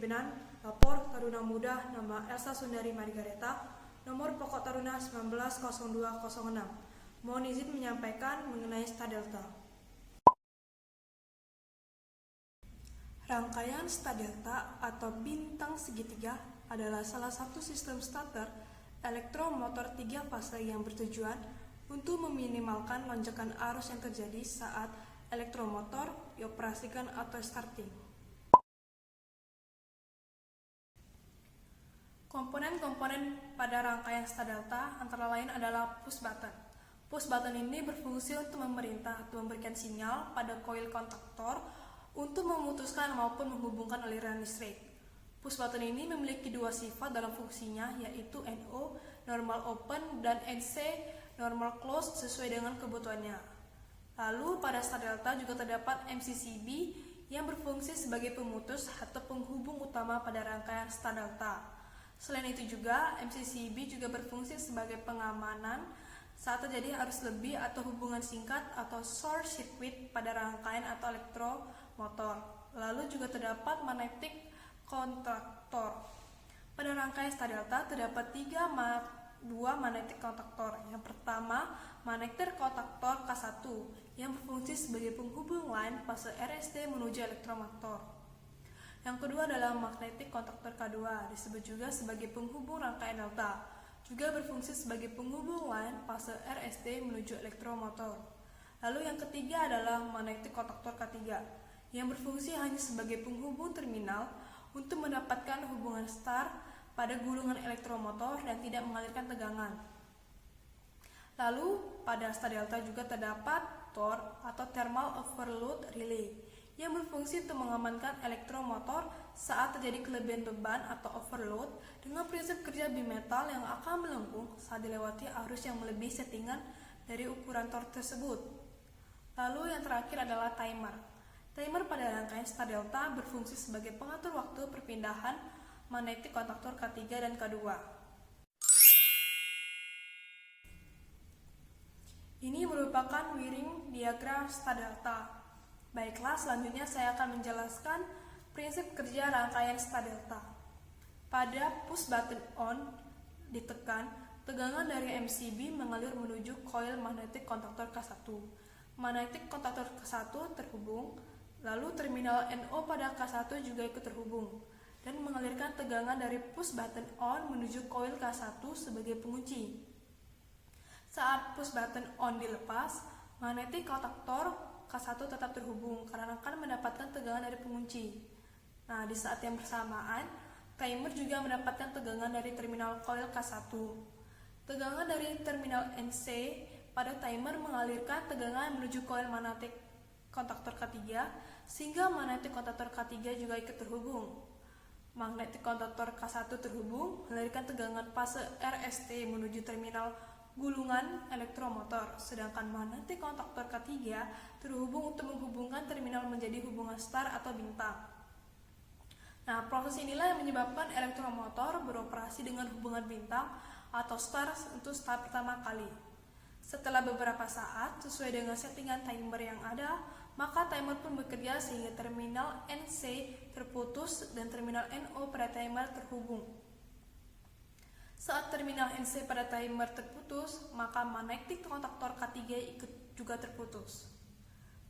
Benan, lapor Taruna Muda nama Elsa Sundari Margareta, nomor pokok Taruna 190206. Mohon izin menyampaikan mengenai Stadelta. Rangkaian Stadelta atau bintang segitiga adalah salah satu sistem starter elektromotor 3 fase yang bertujuan untuk meminimalkan lonjakan arus yang terjadi saat elektromotor dioperasikan atau starting. Komponen-komponen pada rangkaian Stadelta antara lain adalah push button. Push button ini berfungsi untuk memerintah atau memberikan sinyal pada koil kontaktor untuk memutuskan maupun menghubungkan aliran listrik. Push button ini memiliki dua sifat dalam fungsinya, yaitu NO normal open dan NC normal close sesuai dengan kebutuhannya. Lalu pada Stadelta juga terdapat MCCB yang berfungsi sebagai pemutus atau penghubung utama pada rangkaian Stadelta. Selain itu juga, MCCB juga berfungsi sebagai pengamanan saat terjadi arus lebih atau hubungan singkat atau short circuit pada rangkaian atau elektromotor. Lalu juga terdapat magnetic kontaktor. Pada rangkaian Stadelta terdapat dua magnetic kontaktor. Yang pertama, magnetic kontaktor K1 yang berfungsi sebagai penghubung line fase RST menuju elektromotor. Yang kedua adalah magnetic kontaktor K2, disebut juga sebagai penghubung rangkaian delta, juga berfungsi sebagai penghubung line fase RST menuju elektromotor. Lalu yang ketiga adalah magnetic kontaktor K3, yang berfungsi hanya sebagai penghubung terminal untuk mendapatkan hubungan star pada gulungan elektromotor dan tidak mengalirkan tegangan. Lalu pada Stadelta juga terdapat TOR atau Thermal Overload Relay, yang berfungsi untuk mengamankan elektromotor saat terjadi kelebihan beban atau overload dengan prinsip kerja bimetal yang akan melengkung saat dilewati arus yang melebihi settingan dari ukuran torque tersebut. Lalu yang terakhir adalah timer. Timer pada rangkaian Stadelta berfungsi sebagai pengatur waktu perpindahan magnetic kontaktor K3 dan K2. Ini merupakan wiring diagram Stadelta. Baiklah, selanjutnya saya akan menjelaskan prinsip kerja rangkaian Stadelta. Pada push button on ditekan, tegangan dari MCB mengalir menuju koil magnetic kontaktor K1. Magnetic kontaktor K1 terhubung, lalu terminal NO pada K1 juga ikut terhubung, dan mengalirkan tegangan dari push button on menuju koil K1 sebagai pengunci. Saat push button on dilepas, magnetic kontaktor K1 tetap terhubung karena akan mendapatkan tegangan dari pengunci. Nah, di saat yang bersamaan, timer juga mendapatkan tegangan dari terminal koil K1. Tegangan dari terminal NC pada timer mengalirkan tegangan menuju koil magnetic kontaktor K3, sehingga magnetic kontaktor K3 juga ikut terhubung. Magnetic kontaktor K1 terhubung, mengalirkan tegangan fase RST menuju terminal gulungan elektromotor, sedangkan magnetic kontaktor K3 terhubung untuk menghubungkan terminal menjadi hubungan star atau bintang. Nah, proses inilah yang menyebabkan elektromotor beroperasi dengan hubungan bintang atau star untuk start pertama kali. Setelah beberapa saat, sesuai dengan settingan timer yang ada, maka timer pun bekerja sehingga terminal NC terputus dan terminal NO pada timer terhubung. Saat terminal NC pada timer terputus, maka magnetic kontaktor K3 ikut juga terputus.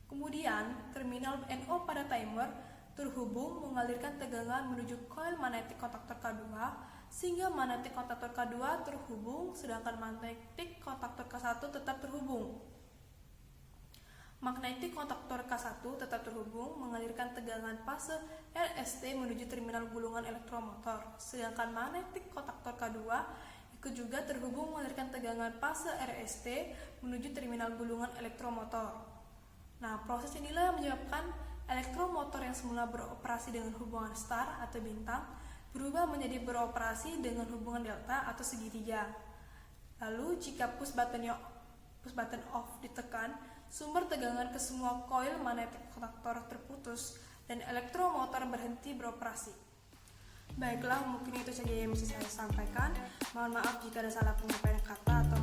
Kemudian, terminal NO pada timer terhubung mengalirkan tegangan menuju koil magnetic kontaktor K2, sehingga magnetic kontaktor K2 terhubung, sedangkan magnetic kontaktor K1 tetap terhubung. Magnetic kontaktor K1 tetap terhubung, mengalirkan tegangan fase RST menuju terminal gulungan elektromotor, sedangkan magnetic kontaktor K2 ikut juga terhubung mengalirkan tegangan fase RST menuju terminal gulungan elektromotor. Nah, proses inilah yang menyebabkan elektromotor yang semula beroperasi dengan hubungan star atau bintang berubah menjadi beroperasi dengan hubungan delta atau segitiga. Lalu, jika push button off ditekan, sumber tegangan ke semua koil magnetic kontaktor terputus dan elektromotor berhenti beroperasi. Baiklah, mungkin itu saja yang bisa saya sampaikan. Mohon maaf jika ada salah penyampaian kata atau